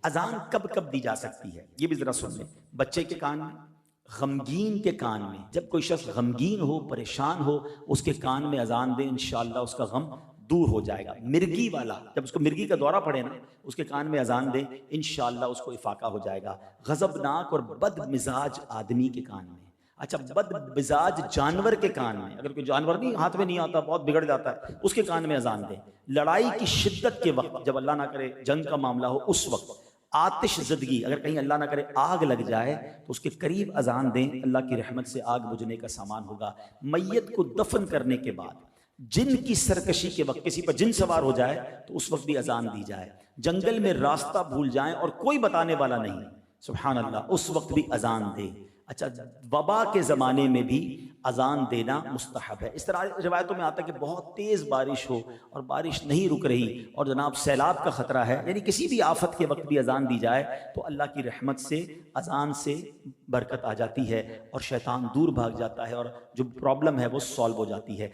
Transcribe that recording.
अजान कब कब दी जा सकती है ये भी जरा सुन लें। बच्चे के कान में, गमगीन के कान में, जब कोई शख्स गमगीन हो, परेशान हो, उसके कान में अजान दे, इंशाअल्लाह उसका गम दूर हो जाएगा। मिर्गी वाला, जब उसको मिर्गी का दौरा पड़े ना, उसके कान में अजान दे, इंशाअल्लाह उसको इफाका हो जाएगा। गजबनाक और बद मिजाज आदमी के कान में, अच्छा बद मिजाज जानवर के कान में, अगर कोई जानवर नहीं हाथ में नहीं आता, बहुत बिगड़ जाता है, उसके कान में अजान दे। लड़ाई की शिद्दत के वक्त, जब अल्लाह ना करे जंग का मामला हो, उस वक्त आतिश ज़दगी, अगर कहीं अल्लाह ना करे आग लग जाए तो उसके करीब अजान दें, अल्लाह की रहमत से आग बुझने का सामान होगा। मैयत को दफन करने के बाद जिन की सरकशी के वक्त किसी पर जिन सवार हो जाए तो उस वक्त भी अजान दी जाए। जंगल में रास्ता भूल जाएं और कोई बताने वाला नहीं, सुभान अल्लाह, उस वक्त भी अजान दे। अच्छा, वबा के ज़माने में भी अजान देना मुस्तहब है। इस तरह रिवायतों में आता है कि बहुत तेज़ बारिश हो और बारिश नहीं रुक रही और जनाब सैलाब का ख़तरा है, यानी किसी भी आफत के वक्त भी अजान दी जाए तो अल्लाह की रहमत से अजान से बरकत आ जाती है और शैतान दूर भाग जाता है और जो प्रॉब्लम है वो सॉल्व हो जाती है।